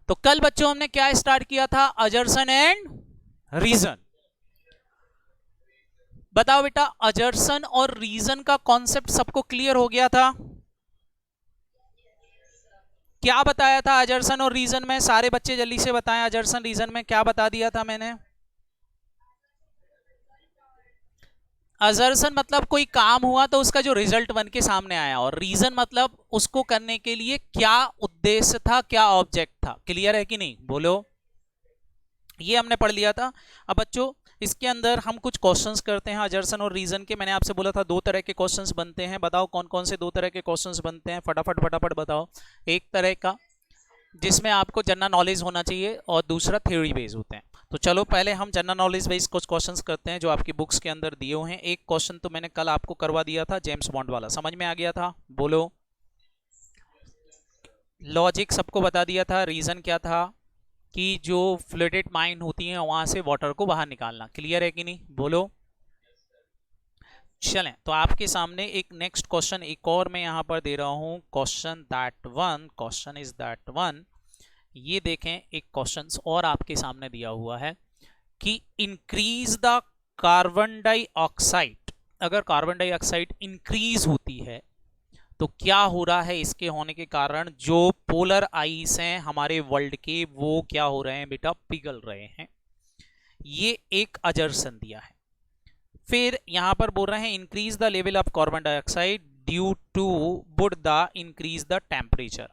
तो कल बच्चों हमने क्या स्टार्ट किया था? अजर्सन एंड रीजन। बताओ बेटा, अजर्सन और रीजन का कॉन्सेप्ट सबको क्लियर हो गया था? क्या बताया था अजर्सन और रीजन में? सारे बच्चे जल्दी से बताएं, अजर्सन रीजन में क्या बता दिया था मैंने? अजर्सन मतलब कोई काम हुआ तो उसका जो रिजल्ट बन के सामने आया, और रीजन मतलब उसको करने के लिए क्या उद्देश्य था, क्या ऑब्जेक्ट था। क्लियर है कि नहीं? बोलो। ये हमने पढ़ लिया था। अब बच्चों इसके अंदर हम कुछ क्वेश्चंस करते हैं अजर्सन और रीजन के। मैंने आपसे बोला था दो तरह के क्वेश्चंस बनते हैं। बताओ कौन कौन से दो तरह के क्वेश्चंस बनते हैं? फटाफट फटाफट बताओ। एक तरह का जिसमें आपको जनरल नॉलेज होना चाहिए, और दूसरा थ्योरी बेस्ड होते हैं। तो चलो पहले हम जनरल नॉलेज बेस्ड कुछ क्वेश्चंस करते हैं जो आपकी बुक्स के अंदर दिए हुए हैं। एक क्वेश्चन तो मैंने कल आपको करवा दिया था, जेम्स बॉन्ड वाला, समझ में आ गया था? बोलो। लॉजिक सबको बता दिया था। रीजन क्या था? कि जो फ्लूइड माइन होती है वहां से वाटर को बाहर निकालना। क्लियर है कि नहीं? बोलो। चलें, तो आपके सामने एक नेक्स्ट क्वेश्चन एक और मैं यहां पर दे रहा हूं। Question is that one. ये देखें, एक क्वेश्चन और आपके सामने दिया हुआ है कि इंक्रीज द कार्बन डाइऑक्साइड। अगर कार्बन डाइऑक्साइड इंक्रीज होती है तो क्या हो रहा है? इसके होने के कारण जो पोलर आइस हैं हमारे वर्ल्ड के, वो क्या हो रहे हैं बेटा? पिघल रहे हैं। ये एक अजर्सन दिया है। फिर यहां पर बोल रहे हैं increase the level of carbon dioxide due to wood the increase the temperature.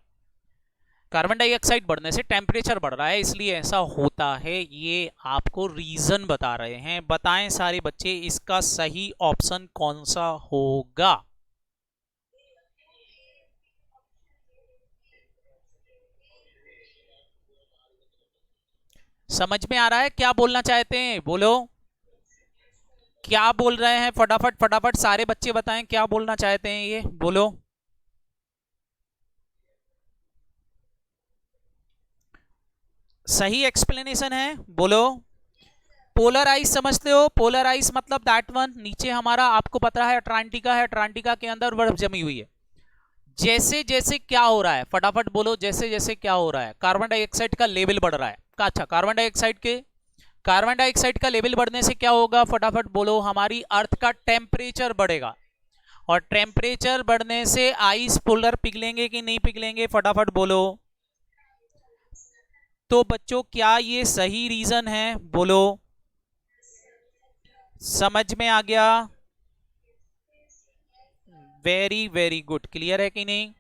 Carbon dioxide बढ़ने से टेम्परेचर बढ़ रहा है, इसलिए ऐसा होता है। ये आपको रीजन बता रहे हैं। बताएं सारे बच्चे, इसका सही ऑप्शन कौन सा होगा? समझ में आ रहा है क्या बोलना चाहते हैं? बोलो। क्या बोल रहे हैं? फटाफट फटाफट सारे बच्चे बताएं क्या बोलना चाहते हैं। ये बोलो। सही एक्सप्लेनेशन है? बोलो। पोलर आइस समझते हो? पोलर आइस मतलब दैट वन, नीचे हमारा आपको पता है अटलांटिका है, अटलांटिका के अंदर बर्फ जमी हुई है। जैसे जैसे क्या हो रहा है? फटाफट बोलो। जैसे जैसे क्या हो रहा है? कार्बन डाइऑक्साइड का लेवल बढ़ रहा है। अच्छा, कार्बन डाइऑक्साइड का लेवल बढ़ने से क्या होगा? फटाफट बोलो। हमारी अर्थ का टेम्परेचर बढ़ेगा, और टेम्परेचर बढ़ने से आइस पोलर पिघलेंगे कि नहीं पिघलेंगे? फटाफट बोलो। तो बच्चों क्या ये सही रीजन है? बोलो। समझ में आ गया? Very very good. क्लियर है कि नहीं?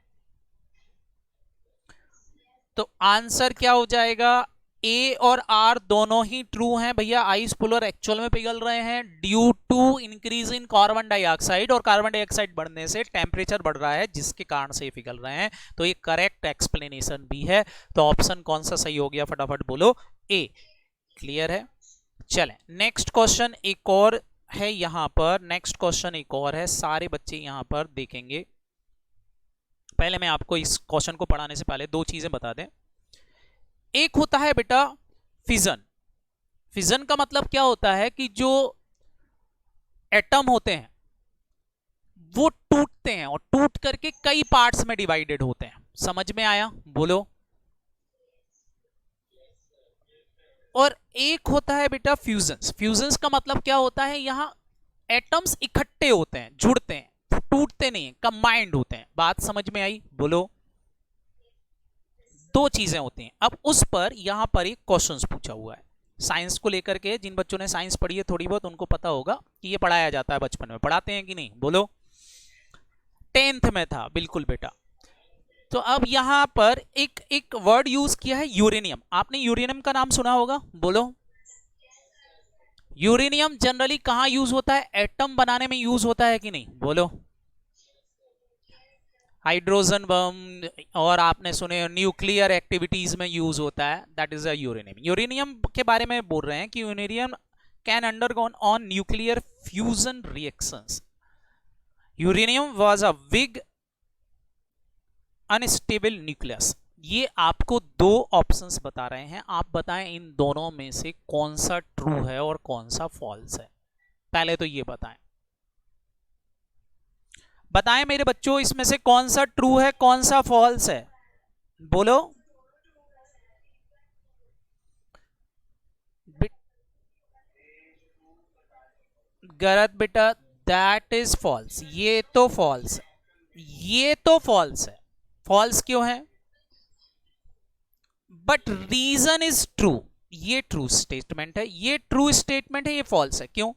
तो आंसर क्या हो जाएगा? ए और आर दोनों ही ट्रू हैं भैया। आइस पोलर एक्चुअल में पिघल रहे हैं due to increase in carbon dioxide, और कार्बन डाइऑक्साइड बढ़ने से टेम्परेचर बढ़ रहा है जिसके कारण से ये पिघल रहे हैं। तो ये करेक्ट एक्सप्लेनेशन भी है। तो ऑप्शन कौन सा सही हो गया? फटाफट बोलो। ए। क्लियर है? चलें, नेक्स्ट क्वेश्चन एक और है यहां पर। नेक्स्ट क्वेश्चन एक और है, सारे बच्चे यहां पर देखेंगे। पहले मैं आपको इस क्वेश्चन को पढ़ाने से पहले दो चीजें बता दें। एक होता है बेटा फिजन। फिजन का मतलब क्या होता है कि जो एटम होते हैं वो टूटते हैं, और टूट करके कई पार्ट्स में डिवाइडेड होते हैं। समझ में आया? बोलो। और एक होता है बेटा फ्यूजन्स। फ्यूजन्स का मतलब क्या होता है? यहां एटम्स इकट्ठे होते हैं, जुड़ते हैं, टूटते नहीं, कंबाइंड होते हैं। बात समझ में आई? बोलो। दो चीजें होती हैं। अब उस पर यहां पर एक क्वेश्चंस पूछा हुआ है साइंस को लेकर के। जिन बच्चों ने साइंस पढ़ी है थोड़ी बहुत, उनको पता होगा कि ये पढ़ाया जाता है बचपन में। पढ़ाते हैं कि नहीं? बोलो। 10th में था, बिल्कुल बेटा। तो अब यहां पर एक एक वर्ड यूज किया है, यूरेनियम। आपने यूरेनियम का नाम सुना होगा। बोलो। यूरेनियम जनरली कहां यूज होता है? एटम बनाने में यूज होता है कि नहीं? बोलो। हाइड्रोजन बम, और आपने सुने न्यूक्लियर एक्टिविटीज में यूज होता है, that is a uranium. Uranium के बारे में बोल रहे हैं कि uranium can undergone on nuclear fusion reactions. Uranium was a big unstable nucleus. ये आपको दो ऑप्शंस बता रहे हैं, आप बताएं इन दोनों में से कौन सा ट्रू है और कौन सा फॉल्स है। पहले तो ये बताएं। बताएं मेरे बच्चों, इसमें से कौन सा ट्रू है, कौन सा फॉल्स है? बोलो। गलत बेटा, दैट इज फॉल्स। ये तो फॉल्स है, ये तो फॉल्स है। फॉल्स क्यों है? But reason is true. ये ट्रू स्टेटमेंट है, ये ट्रू स्टेटमेंट है, ये फॉल्स है। क्यों?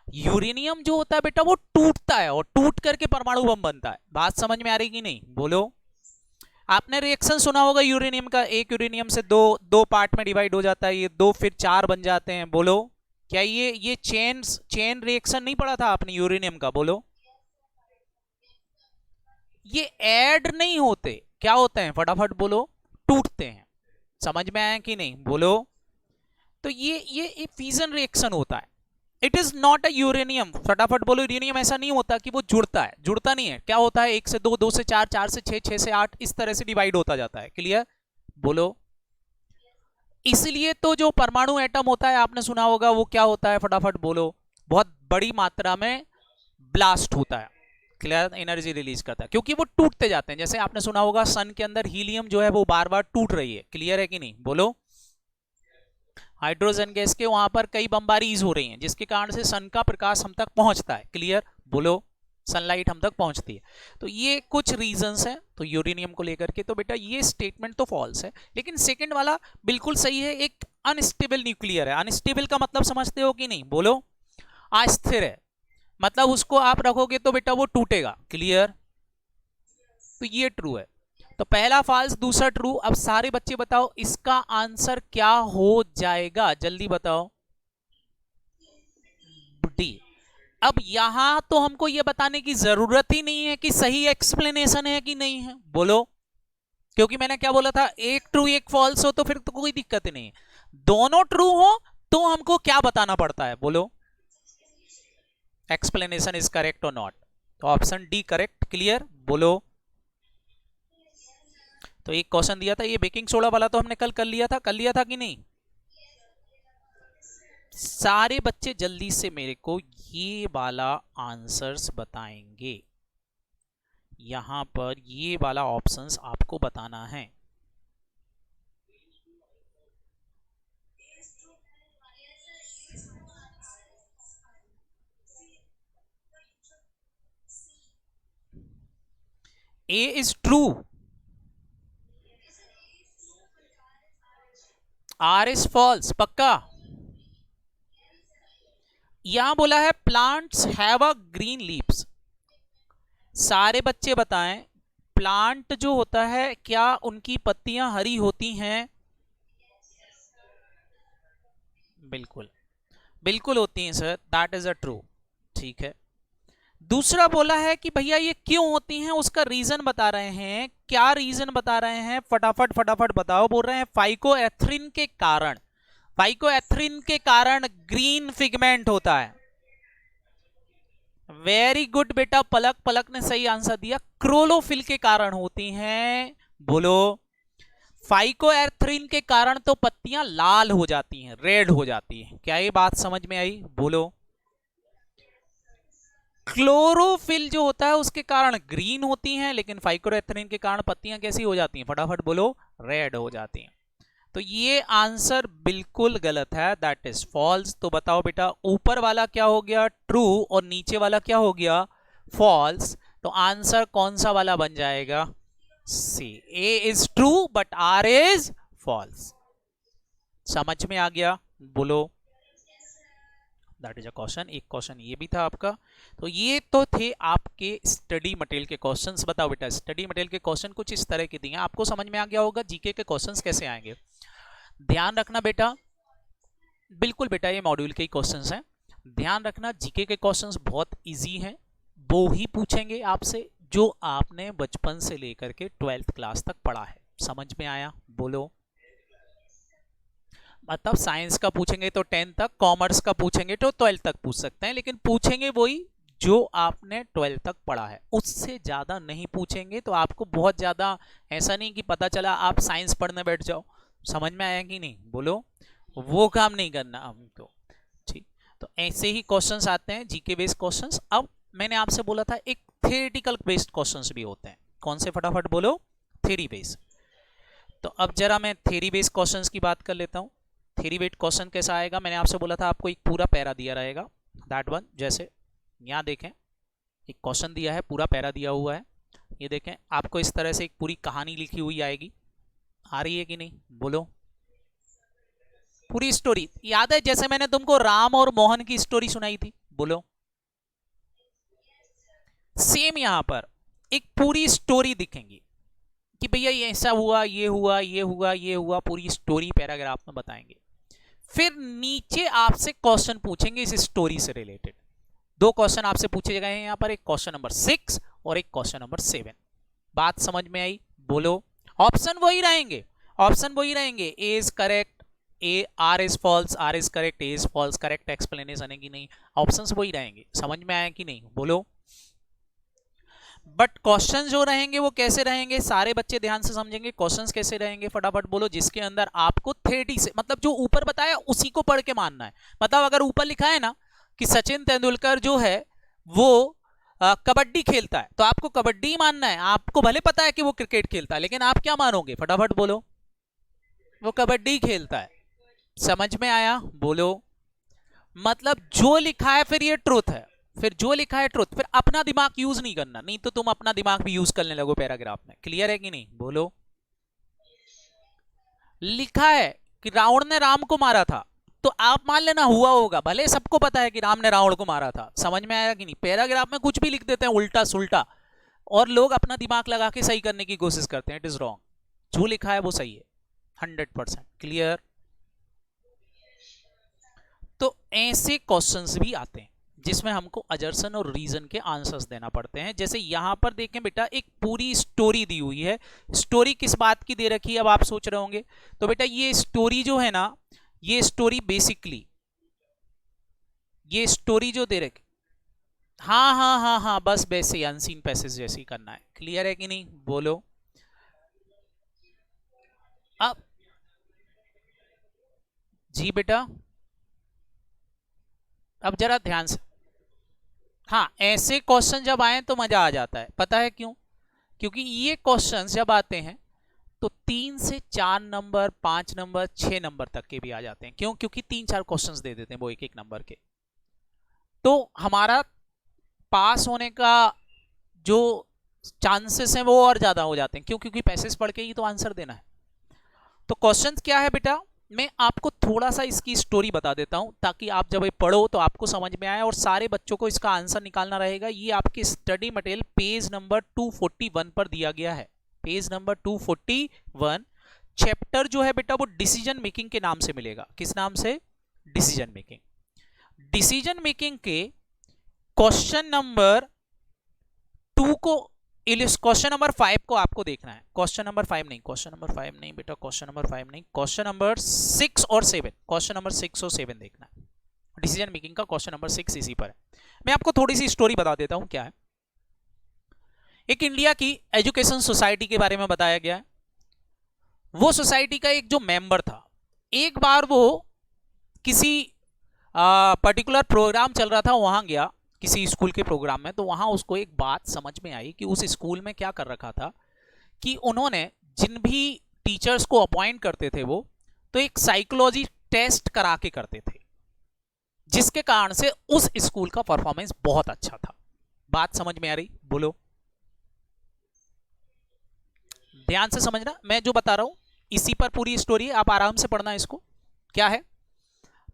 यूरेनियम जो होता है बेटा वो टूटता है और टूट करके परमाणु बम बनता है। बात समझ में आ रही कि नहीं? बोलो। आपने रिएक्शन सुना होगा यूरेनियम का, एक यूरेनियम से दो पार्ट में डिवाइड हो जाता है, ये दो फिर चार बन जाते हैं। बोलो, क्या ये चेन रिएक्शन नहीं पढ़ा था आपने यूरेनियम का? बोलो। ये ऐड नहीं होते, क्या होते हैं? फटाफट बोलो। टूटते हैं। समझ में आया कि नहीं? बोलो। तो ये फ्यूजन रिएक्शन होता है। It is not a uranium. फटाफट बोलो। यूरेनियम ऐसा नहीं होता कि वो जुड़ता है, जुड़ता नहीं है। क्या होता है? एक से दो, दो से चार, चार से छह, छह से आठ, इस तरह से डिवाइड होता जाता है। क्लियर? बोलो। इसलिए तो जो परमाणु एटम होता है आपने सुना होगा, वो क्या होता है? फटाफट बोलो। बहुत बड़ी मात्रा में ब्लास्ट होता है, क्लियर, एनर्जी रिलीज करता है, क्योंकि वो टूटते जाते हैं। जैसे आपने सुना होगा सन के अंदर हीलियम जो है वो बार बार टूट रही है। क्लियर है कि नहीं? बोलो। हाइड्रोजन गैस के वहां पर कई बमबारीज हो रही हैं, जिसके कारण से सन का प्रकाश हम तक पहुंचता है। क्लियर? बोलो। सनलाइट हम तक पहुंचती है। तो ये कुछ रीजंस हैं तो यूरेनियम को लेकर के। तो बेटा ये स्टेटमेंट तो फॉल्स है, लेकिन सेकंड वाला बिल्कुल सही है। एक अनस्टेबल न्यूक्लियर है। अनस्टेबल का मतलब समझते हो कि नहीं? बोलो। अस्थिर है, मतलब उसको आप रखोगे तो बेटा वो टूटेगा। क्लियर? तो ये ट्रू है। तो पहला फॉल्स, दूसरा ट्रू। अब सारे बच्चे बताओ इसका आंसर क्या हो जाएगा? जल्दी बताओ। डी। अब यहां तो हमको यह बताने की जरूरत ही नहीं है कि सही एक्सप्लेनेशन है कि नहीं है। बोलो। क्योंकि मैंने क्या बोला था, एक ट्रू एक फॉल्स हो तो फिर तो कोई दिक्कत नहीं है। दोनों ट्रू हो तो हमको क्या बताना पड़ता है? बोलो। एक्सप्लेनेशन इज करेक्ट और नॉट। तो ऑप्शन डी करेक्ट। क्लियर? बोलो। तो एक क्वेश्चन दिया था, ये बेकिंग सोडा वाला तो हमने कल कर लिया था, कि नहीं? सारे बच्चे जल्दी से मेरे को ये वाला आंसर्स बताएंगे। यहां पर ये वाला ऑप्शंस आपको बताना है। A is true, R is false. पक्का? यहां बोला है plants have a green leaves. सारे बच्चे बताएं, प्लांट जो होता है क्या उनकी पत्तियां हरी होती हैं? बिल्कुल, बिल्कुल होती हैं sir, that is a true. ठीक है। दूसरा बोला है कि भैया ये क्यों होती हैं, उसका रीजन बता रहे हैं। क्या रीजन बता रहे हैं? फटाफट फटाफट बताओ। बोल रहे हैं फाइकोएथ्रिन के कारण। फाइकोएथ्रिन के कारण ग्रीन पिगमेंट होता है। वेरी गुड बेटा, पलक, पलक ने सही आंसर दिया। क्रोलोफिल के कारण होती हैं। बोलो। फाइकोएथ्रिन के कारण तो पत्तियां लाल हो जाती हैं, रेड हो जाती हैं। क्या ये बात समझ में आई? बोलो। क्लोरोफिल जो होता है उसके कारण ग्रीन होती हैं, लेकिन फाइकोएथ्रिन के कारण पत्तियां कैसी हो जाती हैं? फटाफट बोलो। रेड हो जाती हैं। तो ये आंसर बिल्कुल गलत है, दैट इज फॉल्स। तो बताओ बेटा, ऊपर वाला क्या हो गया? ट्रू, और नीचे वाला क्या हो गया? फॉल्स। तो आंसर कौन सा वाला बन जाएगा? C. A is true but R is false. समझ में आ गया? बोलो। That is a question. एक क्वेश्चन ये भी था आपका। तो ये तो थे आपके स्टडी मटेरियल के क्वेश्चंस। बताओ बेटा, स्टडी मटेरियल के क्वेश्चन कुछ इस तरह के दिए, आपको समझ में आ गया होगा जीके के क्वेश्चंस कैसे आएंगे। ध्यान रखना बेटा, बिल्कुल बेटा ये मॉड्यूल के क्वेश्चंस हैं। ध्यान रखना, जीके के क्वेश्चंस बहुत इजी हैं। वो ही पूछेंगे आपसे जो आपने बचपन से लेकर के 12th क्लास तक पढ़ा है। समझ में आया? बोलो। मतलब साइंस का पूछेंगे तो 10 तक, कॉमर्स का पूछेंगे तो 12 तक पूछ सकते हैं, लेकिन पूछेंगे वही जो आपने 12 तक पढ़ा है, उससे ज्यादा नहीं पूछेंगे। तो आपको बहुत ज्यादा ऐसा नहीं कि पता चला आप साइंस पढ़ने बैठ जाओ। समझ में आया कि नहीं? बोलो। वो काम नहीं करना हमको। ठीक। तो ऐसे ही क्वेश्चंस आते हैं, जीके बेस्ड क्वेश्चंस। अब मैंने आपसे बोला था एक थ्योरेटिकल बेस्ड क्वेश्चंस भी होते हैं। कौन से? फटाफट बोलो। Theory based. तो अब जरा मैं थ्योरी बेस्ड क्वेश्चंस की बात कर लेता हूं। थ्योरी बेस्ड क्वेश्चन कैसा आएगा? मैंने आपसे बोला था आपको एक पूरा पैरा दिया रहेगा, दैट वन। जैसे यहाँ देखें एक क्वेश्चन दिया है, पूरा पैरा दिया हुआ है, ये देखें आपको इस तरह से एक पूरी कहानी लिखी हुई आएगी, आ रही है कि नहीं बोलो, पूरी स्टोरी याद है जैसे मैंने तुमको राम और मोहन की स्टोरी सुनाई थी, बोलो। सेम यहां पर एक पूरी स्टोरी दिखेंगी कि भैया ये ऐसा हुआ, ये हुआ, ये हुआ, ये हुआ, पूरी स्टोरी पैराग्राफ में बताएंगे। फिर नीचे आपसे क्वेश्चन पूछेंगे इस स्टोरी से रिलेटेड। दो क्वेश्चन आपसे पूछे गए हैं यहां पर, एक क्वेश्चन नंबर 6 और एक क्वेश्चन नंबर 7। बात समझ में आई, बोलो। ऑप्शन वही रहेंगे, ऑप्शन वही रहेंगे, A is correct, A R is false, R is correct, A is false, correct explanation है कि नहीं, ऑप्शंस वही रहेंगे। समझ में आया कि नहीं, बोलो। बट क्वेश्चन जो रहेंगे वो कैसे रहेंगे, सारे बच्चे ध्यान से समझेंगे। क्वेश्चंस कैसे रहेंगे फटाफट बोलो, जिसके अंदर आपको 30 से मतलब जो ऊपर बताया उसी को पढ़ के मानना है। मतलब अगर ऊपर लिखा है ना कि सचिन तेंदुलकर जो है वो कबड्डी खेलता है, तो आपको कबड्डी मानना है। आपको भले पता है कि वो क्रिकेट खेलता है, लेकिन आप क्या मानोगे, फटाफट बोलो, वो कबड्डी खेलता है। समझ में आया, बोलो। मतलब जो लिखा है फिर ये ट्रुथ है, फिर जो लिखा है ट्रुथ, फिर अपना दिमाग यूज नहीं करना, नहीं तो तुम अपना दिमाग भी यूज करने लगो पैराग्राफ में। क्लियर है कि नहीं, बोलो। लिखा है कि रावण ने राम को मारा था, तो आप मान लेना हुआ होगा, भले सबको पता है कि राम ने रावण को मारा था। समझ में आया कि नहीं, पैराग्राफ में कुछ भी लिख देते हैं उल्टा सुल्टा, और लोग अपना दिमाग लगा के सही करने की कोशिश करते हैं। इट इज रॉन्ग, जो लिखा है वो सही है 100%। क्लियर। तो ऐसे क्वेश्चंस भी आते हैं जिसमें हमको अजर्सन और रीजन के आंसर्स देना पड़ते हैं। जैसे यहां पर देखें बेटा, एक पूरी स्टोरी दी हुई है। स्टोरी किस बात की दे रखी है, अब आप सोच रहे होंगे। तो बेटा ये स्टोरी जो है ना, ये स्टोरी बेसिकली, ये स्टोरी जो दे रखी, हाँ हाँ हाँ हाँ, बस वैसे अनसीन पैसेज जैसे ही करना है। क्लियर है कि नहीं, बोलो। अब जी बेटा, अब जरा ध्यान से, हाँ ऐसे क्वेश्चन जब आए तो मजा आ जाता है। पता है क्यों, क्योंकि ये क्वेश्चंस जब आते हैं तो 3 से 4 नंबर, 5 नंबर, 6 नंबर तक के भी आ जाते हैं। क्यों, क्योंकि 3-4 क्वेश्चंस दे देते हैं वो एक एक नंबर के। तो हमारा पास होने का जो चांसेस हैं वो और ज्यादा हो जाते हैं। क्यों, क्योंकि पैसेज पढ़ के ही तो आंसर देना है। तो क्वेश्चन क्या है बेटा, मैं आपको थोड़ा सा इसकी स्टोरी बता देता हूं ताकि आप जब ये पढ़ो तो आपको समझ में आए, और सारे बच्चों को इसका आंसर निकालना रहेगा। ये आपके स्टडी मटेरियल पेज नंबर 241 पर दिया गया है, पेज नंबर 241। चैप्टर जो है बेटा वो डिसीजन मेकिंग के नाम से मिलेगा। किस नाम से, डिसीजन मेकिंग। डिसीजन मेकिंग के क्वेश्चन नंबर 2 को, क्वेश्चन नंबर 5 को आपको देखना है। क्वेश्चन नंबर 5 नहीं, क्वेश्चन नंबर 5 नहीं बेटा, क्वेश्चन नंबर 5 नहीं, क्वेश्चन नंबर 6 और 7, क्वेश्चन नंबर 6 और 7 देखना है। डिसीजन मेकिंग का क्वेश्चन नंबर 6 इसी पर है। मैं आपको थोड़ी सी स्टोरी बता देता हूं क्या है। एक इंडिया की एजुकेशन सोसाइटी के बारे में बताया गया है। वो सोसाइटी का एक जो मेंबर था, एक बार वो किसी पर्टिकुलर प्रोग्राम चल रहा था, वहां गया किसी स्कूल के प्रोग्राम में। तो वहां उसको एक बात समझ में आई कि उस स्कूल में क्या कर रखा था कि उन्होंने जिन भी टीचर्स को अपॉइंट करते थे वो तो एक साइकोलॉजी टेस्ट करा के करते थे, जिसके कारण से उस स्कूल का परफॉर्मेंस बहुत अच्छा था। बात समझ में आ रही, बोलो। ध्यान से समझना, मैं जो बता रहा हूं इसी पर पूरी स्टोरी है, आप आराम से पढ़ना इसको। क्या है,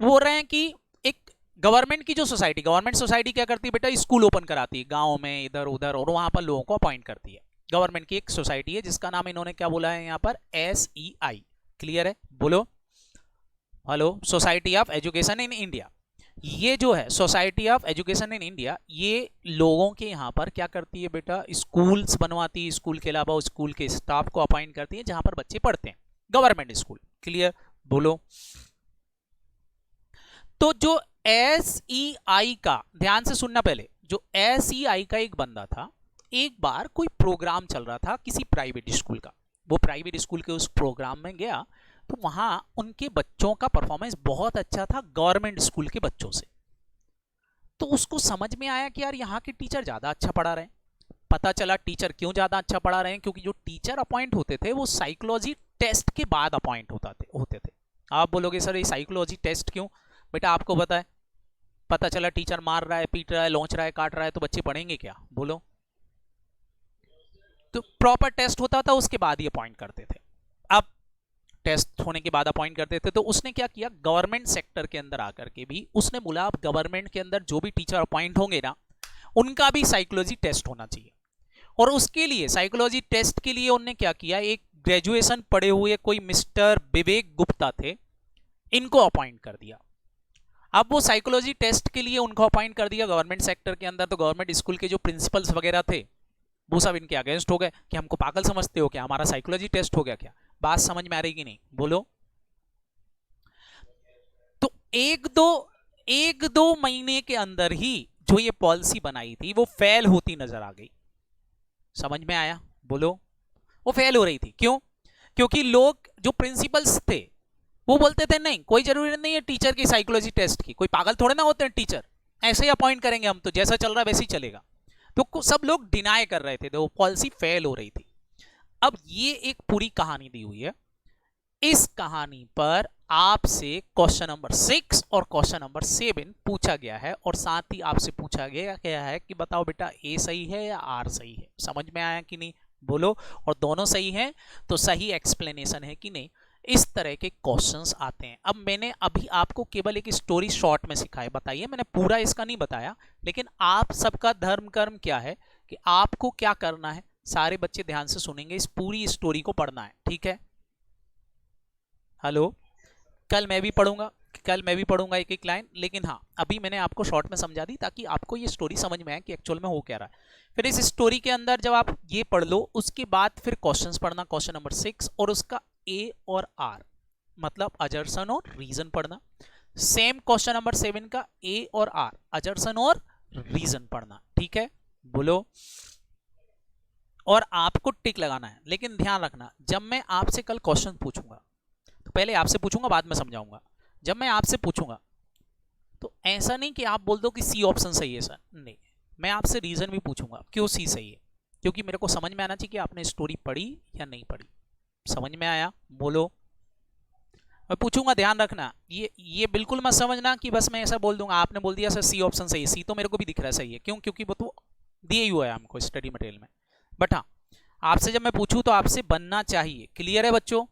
वो बोल रहे हैं कि एक गवर्नमेंट की जो सोसाइटी, गवर्नमेंट सोसाइटी क्या करती है बेटा, स्कूल ओपन कराती है गांव में इधर उधर, और वहां पर लोगों को अपॉइंट करती है। गवर्नमेंट की एक सोसाइटी है जिसका नाम इन्होंने क्या बोला है यहां पर, SEI। क्लियर है, बोलो। Hello, society of education in India. ये जो है society of education in India, ये लोगों के यहाँ पर क्या करती है बेटा, स्कूल्स बनवाती है, स्कूल के अलावा स्कूल के स्टाफ को अपॉइंट करती है जहां पर बच्चे पढ़ते हैं, गवर्नमेंट स्कूल। क्लियर, बोलो। तो जो SEI का, ध्यान से सुनना पहले, जो SEI का एक बंदा था, एक बार कोई प्रोग्राम चल रहा था किसी प्राइवेट स्कूल का। वो प्राइवेट स्कूल के उस प्रोग्राम में गया तो वहां उनके बच्चों का परफॉर्मेंस बहुत अच्छा था गवर्नमेंट स्कूल के बच्चों से। तो उसको समझ में आया कि यार यहाँ के टीचर ज्यादा अच्छा पढ़ा रहे हैं। पता चला टीचर क्यों ज्यादा अच्छा पढ़ा रहे हैं, क्योंकि जो टीचर अपॉइंट होते थे वो साइकोलॉजी टेस्ट के बाद अपॉइंट होते थे। आप बोलोगे सर ये साइकोलॉजी टेस्ट क्यों, बेटा आपको पता है पता चला टीचर मार रहा है, पीट रहा है, लौंच रहा है, काट रहा है, तो बच्चे पढ़ेंगे क्या? बोलो। तो प्रॉपर टेस्ट होता था, उसके बाद ही अपॉइंट करते थे। अब टेस्ट होने के बाद अपॉइंट करते थे, तो उसने क्या किया, गवर्नमेंट सेक्टर के अंदर आकर के भी उसने बोला अब गवर्नमेंट के अंदर जो भी टीचर अपॉइंट होंगे ना, उनका भी साइकोलॉजी टेस्ट होना चाहिए। और उसके लिए साइकोलॉजी टेस्ट के लिए उन्होंने क्या किया, एक ग्रेजुएशन पढ़े हुए कोई मिस्टर विवेक गुप्ता थे, इनको अपॉइंट कर दिया। अब वो साइकोलॉजी टेस्ट के लिए उनको अपॉइंट कर दिया गवर्नमेंट सेक्टर के अंदर, तो गवर्नमेंट स्कूल के जो प्रिंसिपल्स वगैरह थे वो सब इनके अगेंस्ट हो गए कि हमको पागल समझते हो क्या, हमारा साइकोलॉजी टेस्ट हो गया क्या? बात समझ में आ रही कि नहीं? बोलो। तो एक दो महीने के अंदर ही जो ये पॉलिसी बनाई थी वो फेल होती नजर आ गई। समझ में आया? बोलो। वो फेल हो रही थी, क्यों? क्योंकि लोग जो प्रिंसिपल्स थे वो बोलते थे नहीं, कोई जरूरी नहीं है टीचर की साइकोलॉजी टेस्ट की, कोई पागल थोड़े ना होते हैं टीचर, ऐसे ही अपॉइंट करेंगे हम, तो जैसा चल रहा है वैसे ही चलेगा। तो सब लोग डिनाई कर रहे थे, तो वो पॉलिसी फेल हो रही थी। अब ये एक पूरी कहानी दी हुई है, इस कहानी पर आपसे क्वेश्चन नंबर 6 और क्वेश्चन नंबर 7 पूछा गया है, और साथ ही आपसे पूछा गया है कि बताओ बेटा ए सही है या आर सही है। समझ में आया कि नहीं? बोलो। और दोनों सही है तो सही एक्सप्लेनेशन है कि नहीं, इस तरह के क्वेश्चंस आते हैं। अब मैंने अभी आपको केवल एक स्टोरी शॉर्ट में सिखाया, बताइए, मैंने पूरा इसका नहीं बताया, लेकिन आप सबका धर्म कर्म क्या है कि आपको क्या करना है, सारे बच्चे ध्यान से सुनेंगे, इस पूरी स्टोरी को पढ़ना है, ठीक है? हेलो। कल मैं भी पढ़ूंगा एक एक लाइन, लेकिन हाँ अभी मैंने आपको शॉर्ट में समझा दी ताकि आपको ये स्टोरी समझ में आए कि एक्चुअल में हो क्या रहा है। फिर इस स्टोरी के अंदर जब आप ये पढ़ लो, उसके बाद फिर क्वेश्चंस पढ़ना, क्वेश्चन नंबर 6 और उसका ए और आर मतलब अजर्सन और रीजन पढ़ना। सेम क्वेश्चन नंबर 7 का ए और आर अजर्सन और रीजन पढ़ना, ठीक है? बोलो। और आपको टिक लगाना है, लेकिन ध्यान रखना जब मैं आपसे कल क्वेश्चन पूछूंगा, तो पहले आपसे पूछूंगा बाद में समझाऊंगा। जब मैं आपसे पूछूंगा तो ऐसा नहीं कि आप बोल दो कि सी ऑप्शन सही है सर, नहीं, मैं आपसे रीजन भी पूछूंगा क्यों सी सही है, क्योंकि मेरे को समझ में आना चाहिए कि आपने स्टोरी पढ़ी या नहीं पढ़ी। समझ में आया? बोलो। मैं पूछूंगा, ध्यान रखना, ये बिल्कुल मत समझना कि बस मैं ऐसा बोल दूंगा, आपने बोल दिया सर सी ऑप्शन सही है, सी तो मेरे को भी दिख रहा है सही है, क्यों? क्योंकि वो तो दिए ही हुआ है हमको स्टडी मटेरियल में। बट हाँ, आपसे जब मैं पूछूं तो आपसे बनना चाहिए। क्लियर है बच्चों?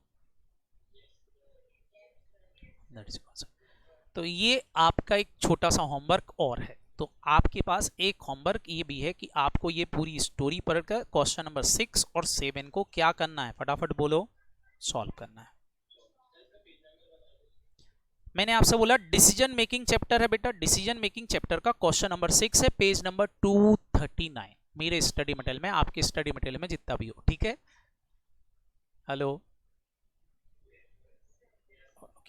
तो ये आपका एक छोटा सा होमवर्क और है, तो आपके पास एक होमवर्क ये भी है कि आपको ये पूरी स्टोरी पढ़कर क्वेश्चन नंबर 6 और 7 को क्या करना है, फटाफट बोलो, सॉल्व करना है। मैंने आपसे बोला डिसीजन मेकिंग चैप्टर है बेटा, डिसीजन मेकिंग चैप्टर का क्वेश्चन नंबर 6 है, पेज नंबर 239 मेरे स्टडी मटेरियल में, आपके स्टडी मटेरियल में जितना भी हो, ठीक है? हेलो।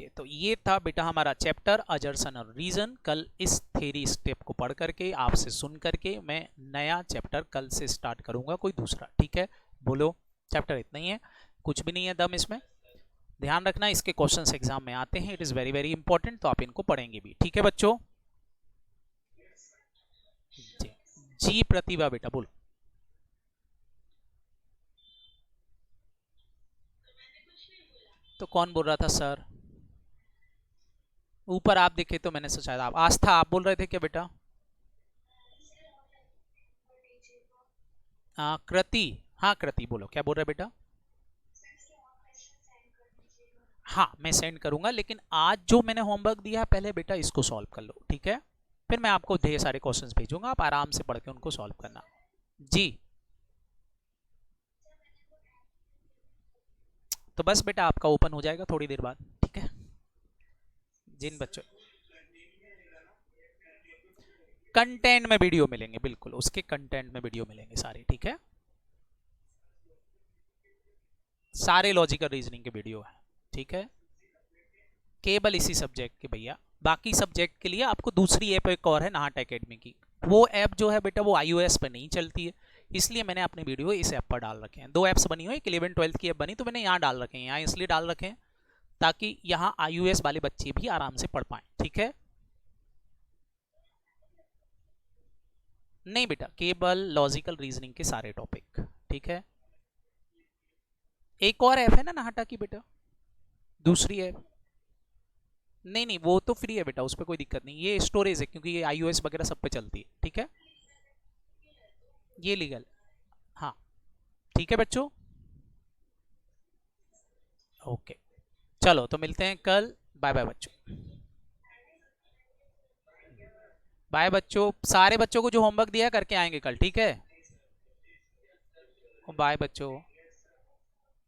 तो ये था बेटा हमारा चैप्टर अजर्सन और रीजन। कल इस थ्योरी स्टेप को पढ़ करके आपसे सुन करके मैं नया चैप्टर कल से स्टार्ट करूंगा, कोई दूसरा, ठीक है? बोलो। चैप्टर इतना ही है, कुछ भी नहीं है दम इसमें। ध्यान रखना इसके क्वेश्चंस एग्जाम में आते हैं, it is very very important, तो आप इनको पढ़ेंगे भी, ठीक है बच्चों? जी प्रतिभा बेटा बोलो। तो कौन बोल रहा था सर? ऊपर आप दिखे तो मैंने सोचा था आप, आस्था आप बोल रहे थे क्या बेटा? कृति, हाँ कृति बोलो, क्या बोल रहे बेटा? हाँ मैं सेंड करूंगा, लेकिन आज जो मैंने होमवर्क दिया है पहले बेटा इसको सॉल्व कर लो, ठीक है? फिर मैं आपको ढेर सारे क्वेश्चंस भेजूंगा, आप आराम से पढ़ के उनको सॉल्व करना। जी। तो बस बेटा आपका ओपन हो जाएगा थोड़ी देर बाद, ठीक है? जिन बच्चों कंटेंट में वीडियो मिलेंगे, बिल्कुल उसके कंटेंट में वीडियो मिलेंगे सारे, ठीक है? सारे लॉजिकल रीजनिंग के वीडियो है, ठीक है? केवल इसी सब्जेक्ट के भैया, बाकी सब्जेक्ट के लिए आपको दूसरी ऐप एक और है नाहट एकेडमी की, वो ऐप जो है बेटा वो iOS पे नहीं चलती है, इसलिए मैंने अपने वीडियो इस ऐप पर डाल रखे हैं। दो ऐप्स बनी हुई, एक 11-12 की ऐप बनी तो मैंने यहाँ डाल रखे हैं, यहाँ इसलिए डाल रखे हैं ताकि यहाँ iOS वाले बच्चे भी आराम से पढ़ पाए, ठीक है? नहीं बेटा, केवल लॉजिकल रीजनिंग के सारे टॉपिक, ठीक है? एक और ऐप है ना नाहटा की बेटा, दूसरी ऐप, नहीं नहीं, वो तो फ्री है बेटा, उस पर कोई दिक्कत नहीं, ये स्टोरेज है क्योंकि ये iOS वगैरह सब पे चलती है, ठीक है। ये लीगल। हाँ ठीक है बच्चों, ओके। चलो तो मिलते हैं कल, बाय बाय बच्चों। बाय बच्चों, सारे बच्चों को जो होमवर्क दिया है करके आएंगे कल, ठीक है। बाय बच्चों,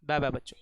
बाय बाय बच्चों।